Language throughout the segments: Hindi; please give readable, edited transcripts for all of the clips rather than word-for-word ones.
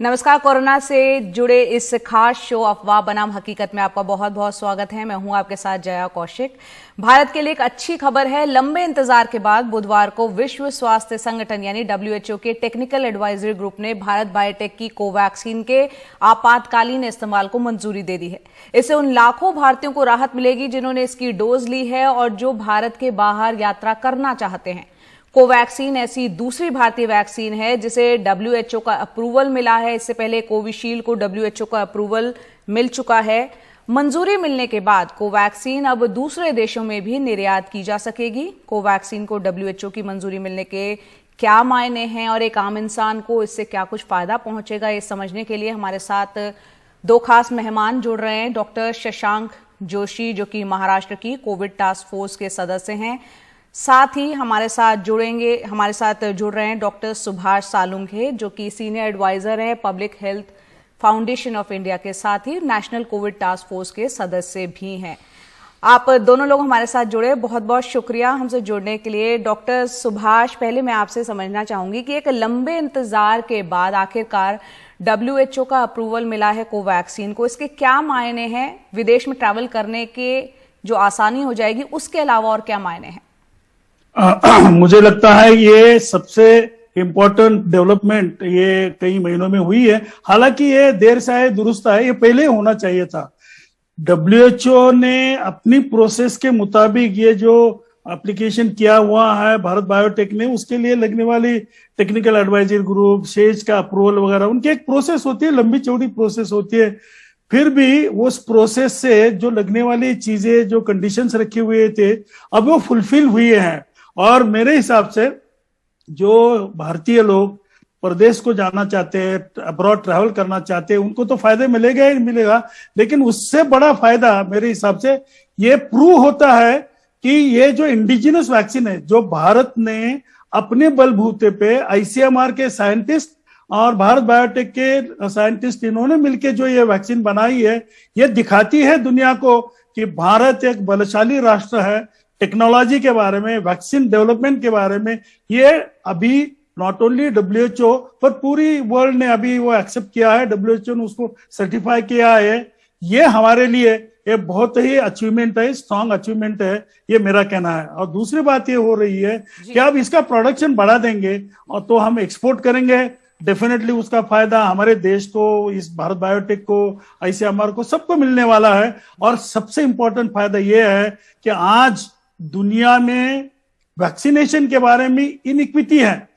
नमस्कार। कोरोना से जुड़े इस खास शो अफवाह बनाम हकीकत में आपका बहुत बहुत स्वागत है। मैं हूं आपके साथ जया कौशिक। भारत के लिए एक अच्छी खबर है। लंबे इंतजार के बाद बुधवार को विश्व स्वास्थ्य संगठन यानी WHO के टेक्निकल एडवाइजरी ग्रुप ने भारत बायोटेक की कोवैक्सीन के आपातकालीन इस्तेमाल को मंजूरी दे दी है। इससे उन लाखों भारतीयों को राहत मिलेगी जिन्होंने इसकी डोज ली है और जो भारत के बाहर यात्रा करना चाहते हैं। कोवैक्सीन ऐसी दूसरी भारतीय वैक्सीन है जिसे WHO का अप्रूवल मिला है। इससे पहले कोविशील्ड को WHO का अप्रूवल मिल चुका है। मंजूरी मिलने के बाद कोवैक्सीन अब दूसरे देशों में भी निर्यात की जा सकेगी। कोवैक्सीन को WHO की मंजूरी मिलने के क्या मायने हैं और एक आम इंसान को इससे क्या कुछ फायदा पहुंचेगा, ये समझने के लिए हमारे साथ दो खास मेहमान जुड़ रहे हैं। डॉक्टर शशांक जोशी जो कि महाराष्ट्र की कोविड टास्क फोर्स के सदस्य हैं, साथ ही हमारे साथ जुड़ रहे हैं डॉक्टर सुभाष सालुंखे जो कि सीनियर एडवाइजर हैं public health foundation of India के, साथ ही नेशनल कोविड टास्क फोर्स के सदस्य भी हैं। आप दोनों लोग हमारे साथ जुड़े, बहुत बहुत शुक्रिया हमसे जुड़ने के लिए। डॉक्टर सुभाष, पहले मैं आपसे समझना चाहूंगी कि एक लंबे इंतजार के बाद आखिरकार WHO का अप्रूवल मिला है कोवैक्सीन को, इसके क्या मायने हैं? विदेश में ट्रैवल करने के जो आसानी हो जाएगी उसके अलावा और क्या मायने हैं? मुझे लगता है ये सबसे इम्पोर्टेंट डेवलपमेंट ये कई महीनों में हुई है। हालांकि ये देर से आए दुरुस्त है, ये पहले होना चाहिए था। WHO ने अपनी प्रोसेस के मुताबिक ये जो एप्लीकेशन किया हुआ है भारत बायोटेक ने, उसके लिए लगने वाली टेक्निकल एडवाइजरी ग्रुप, शेज का अप्रूवल वगैरह, उनकी एक प्रोसेस होती है, लंबी चौड़ी प्रोसेस होती है। फिर भी उस प्रोसेस से जो लगने वाली चीजें, जो कंडीशंस रखे हुए थे, अब वो फुलफिल हुए हैं। और मेरे हिसाब से जो भारतीय लोग प्रदेश को जाना चाहते हैं, अब्रॉड ट्रैवल करना चाहते हैं, उनको तो फायदा मिलेगा ही मिलेगा, लेकिन उससे बड़ा फायदा मेरे हिसाब से ये प्रूव होता है कि ये जो इंडिजिनस वैक्सीन है, जो भारत ने अपने बलबूते पे ICMR के साइंटिस्ट और भारत बायोटेक के साइंटिस्ट, इन्होंने मिलकर जो ये वैक्सीन बनाई है, ये दिखाती है दुनिया को कि भारत एक बलशाली राष्ट्र है। टेक्नोलॉजी के बारे में, वैक्सीन डेवलपमेंट के बारे में ये अभी नॉट ओनली WHO पर पूरी वर्ल्ड ने अभी वो एक्सेप्ट किया है, WHO ने उसको सर्टिफाई किया है। ये हमारे लिए ये बहुत ही अचीवमेंट है, स्ट्रॉन्ग अचीवमेंट है, ये मेरा कहना है। और दूसरी बात ये हो रही है कि अब इसका प्रोडक्शन बढ़ा देंगे और तो हम एक्सपोर्ट करेंगे, डेफिनेटली उसका फायदा हमारे देश को, इस भारत बायोटेक को, ICMR को, सबको मिलने वाला है। और सबसे इंपॉर्टेंट फायदा ये है कि आज दुनिया में वैक्सीनेशन के बारे में इनइक्विटी है।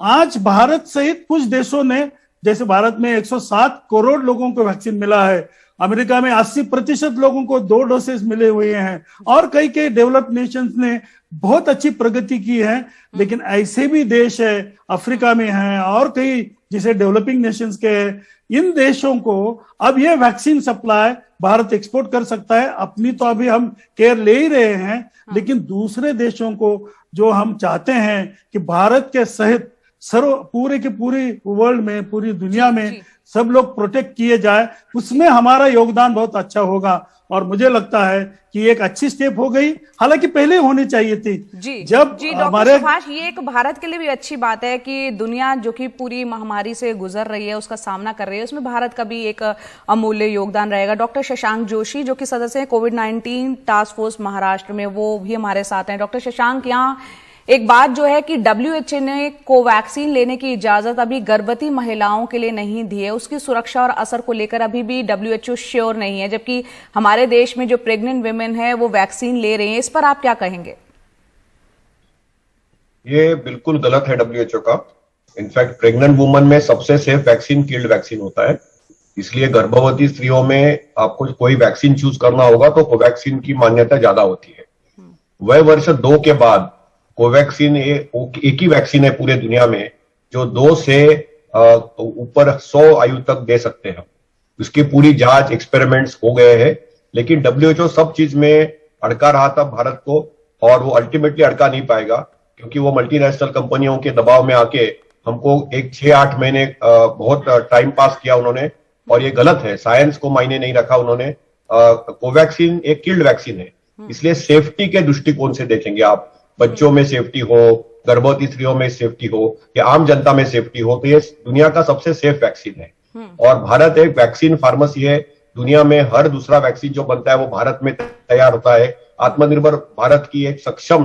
आज भारत सहित कुछ देशों ने, जैसे भारत में 107 करोड़ लोगों को वैक्सीन मिला है, अमेरिका में 80% लोगों को 2 डोसेस मिले हुए हैं, और कई डेवलप्ड नेशंस ने बहुत अच्छी प्रगति की है। लेकिन ऐसे भी देश है, अफ्रीका में है और कई जिसे डेवलपिंग नेशंस के हैं, इन देशों को अब ये वैक्सीन सप्लाई भारत एक्सपोर्ट कर सकता है। अपनी तो अभी हम केयर ले ही रहे हैं, लेकिन दूसरे देशों को जो हम चाहते हैं कि भारत के सहित पूरे के पूरी वर्ल्ड में, पूरी दुनिया में सब लोग प्रोटेक्ट किए जाए, उसमें हमारा योगदान बहुत अच्छा होगा। और मुझे लगता है कि एक अच्छी स्टेप हो गई, हालांकि पहले होनी चाहिए थी। जब डॉक्टर सुभाष, ये एक भारत के लिए भी अच्छी बात है कि दुनिया जो कि पूरी महामारी से गुजर रही है, उसका सामना कर रही है, उसमें भारत का भी एक अमूल्य योगदान रहेगा। डॉक्टर शशांक जोशी जो कि सदस्य हैं कोविड-19 टास्क फोर्स महाराष्ट्र में, वो भी हमारे साथ हैं। डॉक्टर शशांक, यहाँ एक बात जो है कि WHO ने कोवैक्सीन लेने की इजाजत अभी गर्भवती महिलाओं के लिए नहीं दी है, उसकी सुरक्षा और असर को लेकर अभी भी WHO श्योर नहीं है, जबकि हमारे देश में जो प्रेग्नेंट विमेन है वो वैक्सीन ले रही हैं। इस पर आप क्या कहेंगे? ये बिल्कुल गलत है WHO का। इनफैक्ट प्रेग्नेंट वुमन में सबसे सेफ वैक्सीन किल्ड वैक्सीन होता है, इसलिए गर्भवती स्त्रियों में आपको कोई वैक्सीन चूज करना होगा तो कोवैक्सीन की मान्यता ज्यादा होती है। वह वर्ष 2 के बाद कोवैक्सीन एक ही वैक्सीन है पूरे दुनिया में जो 2 से ऊपर 100 आयु तक दे सकते हैं। उसकी पूरी जांच, एक्सपेरिमेंट्स हो गए हैं, लेकिन WHO सब चीज में अड़का रहा था भारत को, और वो अल्टीमेटली अड़का नहीं पाएगा क्योंकि वो मल्टीनेशनल कंपनियों के दबाव में आके हमको 1-6-8 महीने बहुत टाइम पास किया उन्होंने, और ये गलत है। साइंस को मायने नहीं रखा उन्होंने। कोवैक्सीन एक किल्ड वैक्सीन है, इसलिए सेफ्टी के दृष्टिकोण से देखेंगे आप, बच्चों में सेफ्टी हो, गर्भवती स्त्रियों में सेफ्टी हो या आम जनता में सेफ्टी हो, तो ये दुनिया का सबसे सेफ वैक्सीन है। और भारत एक वैक्सीन फार्मेसी है। दुनिया में हर दूसरा वैक्सीन जो बनता है वो भारत में तैयार होता है। आत्मनिर्भर भारत की एक सक्षम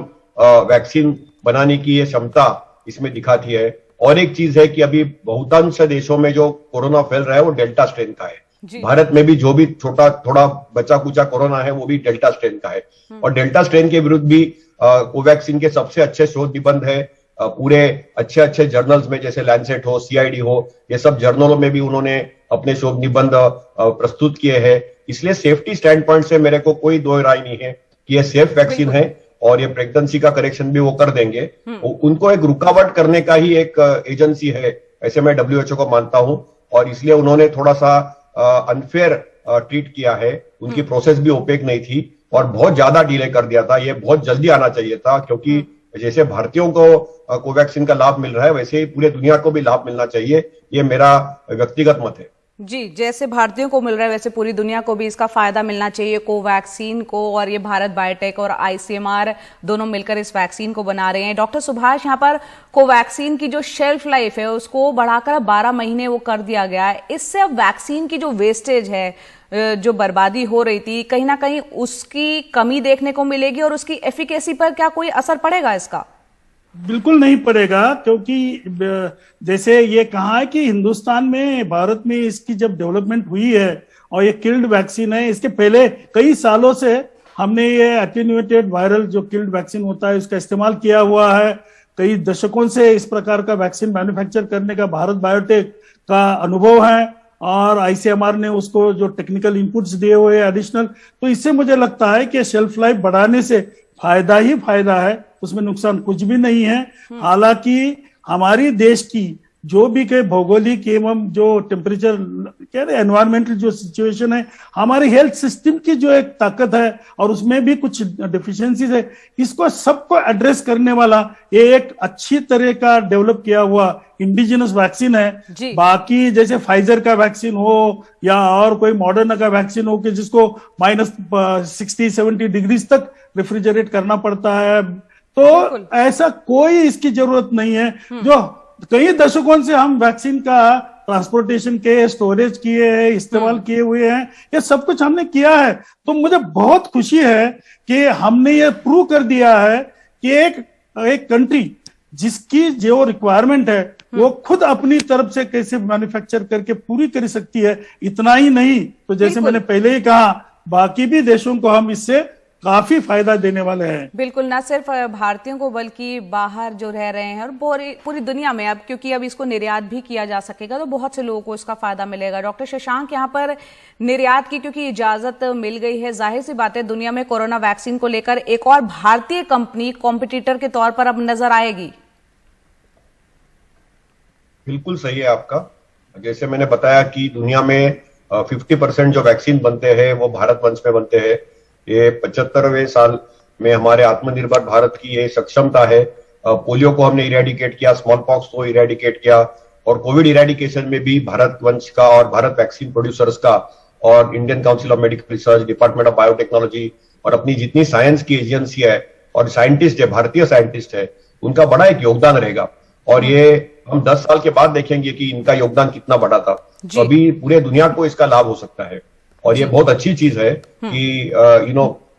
वैक्सीन बनाने की ये क्षमता इसमें दिखाती है। और एक चीज है कि अभी बहुतांश देशों में जो कोरोना फैल रहा है वो डेल्टा स्ट्रेन का है। भारत में भी जो भी थोड़ा बचा कुचा कोरोना है वो भी डेल्टा स्ट्रेन का है। और डेल्टा स्ट्रेन के विरुद्ध भी कोवैक्सीन के सबसे अच्छे शोध निबंध है पूरे अच्छे जर्नल्स में, जैसे लैंसेट हो, सीआईडी हो, ये सब जर्नलों में भी उन्होंने अपने शोध निबंध प्रस्तुत किए हैं। इसलिए सेफ्टी स्टैंड पॉइंट से मेरे को कोई दो राय नहीं है कि ये सेफ वैक्सीन है और ये प्रेगनेंसी का करेक्शन भी वो कर देंगे। उनको एक रुकावट करने का ही एक एजेंसी है, ऐसे मैं WHO को मानता हूं। और इसलिए उन्होंने थोड़ा सा अनफेयर ट्रीट किया है। उनकी प्रोसेस भी ओपेक नहीं थी और बहुत ज्यादा डिले कर दिया था। ये बहुत जल्दी आना चाहिए था, क्योंकि जैसे भारतीयों को कोवैक्सीन का लाभ मिल रहा है वैसे ही पूरे दुनिया को भी लाभ मिलना चाहिए। ये मेरा व्यक्तिगत मत है। जी, जैसे भारतीयों को मिल रहा है वैसे पूरी दुनिया को भी इसका फायदा मिलना चाहिए कोवैक्सीन को। और ये भारत बायोटेक और ICMR दोनों मिलकर इस वैक्सीन को बना रहे हैं। डॉक्टर सुभाष, यहाँ पर कोवैक्सीन की जो शेल्फ लाइफ है उसको बढ़ाकर 12 महीने वो कर दिया गया है। इससे अब वैक्सीन की जो वेस्टेज है, जो बर्बादी हो रही थी, कहीं ना कहीं उसकी कमी देखने को मिलेगी और उसकी एफिकेसी पर क्या कोई असर पड़ेगा इसका? बिल्कुल नहीं पड़ेगा, क्योंकि जैसे ये कहा है कि हिंदुस्तान में, भारत में इसकी जब डेवलपमेंट हुई है और ये किल्ड वैक्सीन है, इसके पहले कई सालों से हमने ये अटेन्यूएटेड वायरल जो किल्ड वैक्सीन होता है उसका इस्तेमाल किया हुआ है। कई दशकों से इस प्रकार का वैक्सीन मैन्युफैक्चर करने का भारत बायोटेक का अनुभव है और ICMR ने उसको जो टेक्निकल इनपुट्स दिए हुए हैं एडिशनल, तो इससे मुझे लगता है कि शेल्फ लाइफ बढ़ाने से फायदा ही फायदा है, उसमें नुकसान कुछ भी नहीं है। हालांकि हमारी देश की जो भी के भौगोलिक एवं जो टेम्परेचर कह रहे एनवायरमेंटल जो सिचुएशन है, हमारे हेल्थ सिस्टम की जो एक ताकत है और उसमें भी कुछ डिफिशियंसीज है, इसको सबको एड्रेस करने वाला ये एक अच्छी तरह का डेवलप किया हुआ इंडिजिनस वैक्सीन है। बाकी जैसे फाइजर का वैक्सीन हो या और कोई मॉडर्ना का वैक्सीन हो कि जिसको -60-70 डिग्रीज तक रेफ्रिजरेट करना पड़ता है, तो ऐसा कोई इसकी जरूरत नहीं है। जो कई दशकों से हम वैक्सीन का ट्रांसपोर्टेशन के, स्टोरेज किए हैं, इस्तेमाल किए हुए हैं, ये सब कुछ हमने किया है। तो मुझे बहुत खुशी है कि हमने ये प्रूव कर दिया है कि एक कंट्री जिसकी जो रिक्वायरमेंट है वो खुद अपनी तरफ से कैसे मैन्युफैक्चर करके पूरी कर सकती है। इतना ही नहीं, तो जैसे मैंने पहले ही कहा, बाकी भी देशों को हम इससे काफी फायदा देने वाले हैं। बिल्कुल, ना सिर्फ भारतीयों को बल्कि बाहर जो रह रहे हैं और पूरी दुनिया में, अब क्योंकि अब इसको निर्यात भी किया जा सकेगा तो बहुत से लोगों को इसका फायदा मिलेगा। डॉक्टर शशांक, यहाँ पर निर्यात की क्योंकि इजाजत मिल गई है, जाहिर सी बात है दुनिया में कोरोना वैक्सीन को लेकर एक और भारतीय कंपनी कॉम्पिटिटर के तौर पर अब नजर आएगी। बिल्कुल सही है आपका। जैसे मैंने बताया कि दुनिया में 50% जो वैक्सीन बनते हैं वो भारत वंश में बनते हैं। ये 75वें साल में हमारे आत्मनिर्भर भारत की ये सक्षमता है। पोलियो को हमने इरेडिकेट किया, स्मॉल पॉक्स को इरेडिकेट किया और कोविड इरेडिकेशन में भी भारत वंश का और भारत वैक्सीन प्रोड्यूसर्स का और Indian council of medical research, department of biotechnology और अपनी जितनी साइंस की एजेंसी है और साइंटिस्ट है, भारतीय साइंटिस्ट है, उनका बड़ा एक योगदान रहेगा। और ये हम 10 साल के बाद देखेंगे कि इनका योगदान कितना बड़ा था। तो अभी पूरे दुनिया को इसका लाभ हो सकता है और ये बहुत अच्छी चीज है कि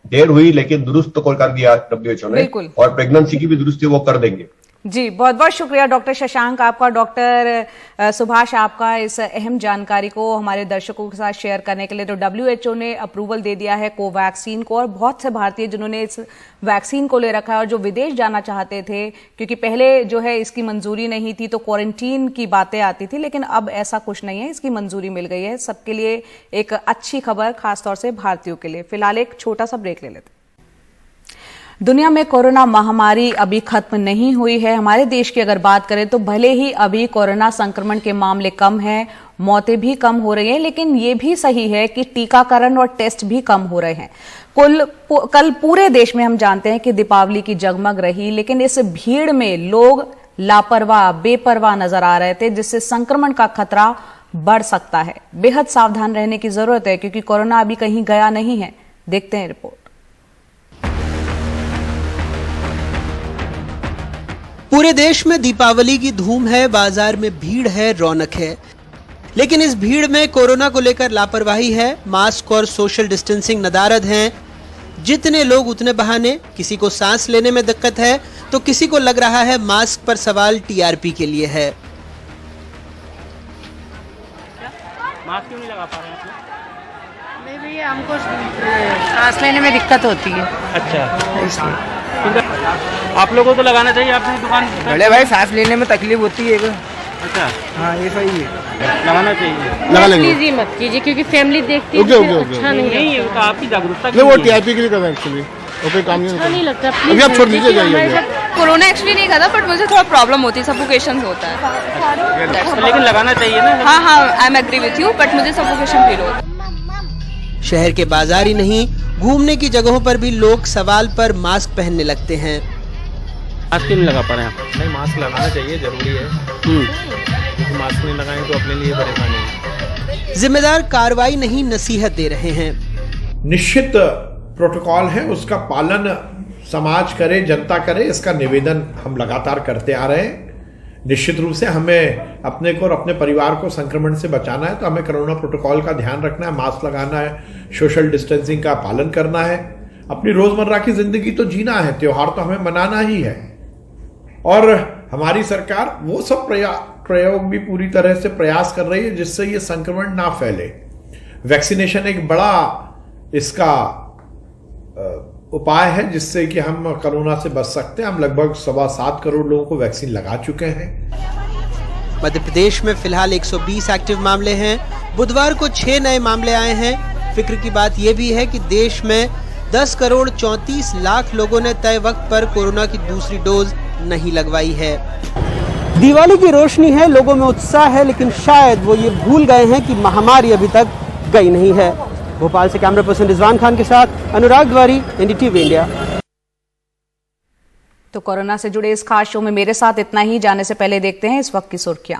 देर हुई लेकिन दुरुस्त को कर दिया WHO ने, और प्रेगनेंसी की भी दुरुस्ती वो कर देंगे। जी, बहुत बहुत शुक्रिया डॉक्टर शशांक आपका, डॉक्टर सुभाष आपका, इस अहम जानकारी को हमारे दर्शकों के साथ शेयर करने के लिए। तो WHO ने अप्रूवल दे दिया है कोवैक्सीन को और बहुत से भारतीय जिन्होंने इस वैक्सीन को ले रखा है और जो विदेश जाना चाहते थे, क्योंकि पहले जो है इसकी मंजूरी नहीं थी तो क्वारंटीन की बातें आती थी, लेकिन अब ऐसा कुछ नहीं है, इसकी मंजूरी मिल गई है। सबके लिए एक अच्छी खबर, खासतौर से भारतीयों के लिए। फिलहाल एक छोटा सा ब्रेक ले लेते हैं। दुनिया में कोरोना महामारी अभी खत्म नहीं हुई है। हमारे देश की अगर बात करें तो भले ही अभी कोरोना संक्रमण के मामले कम हैं, मौतें भी कम हो रही हैं, लेकिन ये भी सही है कि टीकाकरण और टेस्ट भी कम हो रहे हैं। कल पूरे देश में हम जानते हैं कि दीपावली की जगमग रही, लेकिन इस भीड़ में लोग लापरवाह, बेपरवाह नजर आ रहे थे, जिससे संक्रमण का खतरा बढ़ सकता है। बेहद सावधान रहने की जरूरत है क्योंकि कोरोना अभी कहीं गया नहीं है। देखते हैं रिपोर्ट। पूरे देश में दीपावली की धूम है, बाजार में भीड़ है, रौनक है। लेकिन इस भीड़ में कोरोना को लेकर लापरवाही है, मास्क और सोशल डिस्टेंसिंग नदारद हैं। जितने लोग उतने बहाने, किसी को सांस लेने में दिक्कत है तो किसी को लग रहा है मास्क पर सवाल टीआरपी के लिए है। मास्क क्यों नहीं लगा पा रहे हैं आप? नहीं भैया, हमको सांस लेने में दिक्कत होती है। अच्छा, इसलिए आप लोगों को तो लगाना चाहिए आपकी दुकान। बड़े भाई, सांस लेने में तकलीफ होती है। अच्छा, हाँ, ये सही है, लगाना चाहिए। लगा लेंगे। प्लीज मत कीजिए क्योंकि फैमिली देखती है, ओके, फिर ओके, अच्छा नहीं नहीं, लगता। ये तो आपकी जागरूकता नहीं, वो के लिए है। टीआरपी के लिए कर रहे हैं एक्चुअली, और कोई काम अच्छा नहीं लगता। अभी आप छोड़ दीजिए, जाइए। कोरोना एक्चुअली नहीं था, बट मुझे थोड़ा प्रॉब्लम होती है, सफोकेशन होता है। लेकिन लगाना चाहिए ना। हाँ हाँ, I am agree with you, but मुझे सफोकेशन फील होता है। शहर के बाजार ही नहीं, घूमने की जगहों पर भी लोग सवाल पर मास्क पहनने लगते हैं। मास्क क्यों नहीं लगा पा रहे हैं आप? नहीं, मास्क लगाना चाहिए, जरूरी है। क्योंकि मास्क नहीं लगाएं तो अपने लिए परेशानी है। जिम्मेदार कार्रवाई नहीं, नसीहत दे रहे हैं। निश्चित प्रोटोकॉल है, उसका पालन समाज करे, जनता करे, इसका निवेदन हम लगातार करते आ रहे हैं। निश्चित रूप से हमें अपने को और अपने परिवार को संक्रमण से बचाना है तो हमें कोरोना प्रोटोकॉल का ध्यान रखना है, मास्क लगाना है, सोशल डिस्टेंसिंग का पालन करना है। अपनी रोजमर्रा की जिंदगी तो जीना है, त्योहार तो हमें मनाना ही है। और हमारी सरकार वो सब प्रयोग भी पूरी तरह से प्रयास कर रही है जिससे ये संक्रमण ना फैले। वैक्सीनेशन एक बड़ा इसका उपाय है जिससे कि हम कोरोना से बच सकते हैं। हम लगभग 7.25 करोड़ लोगों को वैक्सीन लगा चुके हैं। मध्य प्रदेश में फिलहाल 120 एक्टिव मामले हैं। बुधवार को 6 नए मामले आए हैं। फिक्र की बात यह भी है कि देश में 10 करोड़ 34 लाख लोगों ने तय वक्त पर कोरोना की दूसरी डोज नहीं लगवाई है। दिवाली की रोशनी है, लोगों में उत्साह है, लेकिन शायद वो ये भूल गए हैं कि महामारी अभी तक गई नहीं है। भोपाल से कैमरा पर्सन रिजवान खान के साथ अनुराग द्वारी, एनडीटीवी इंडिया। तो कोरोना से जुड़े इस खास शो में मेरे साथ इतना ही। जाने से पहले देखते हैं इस वक्त की सुर्खियां।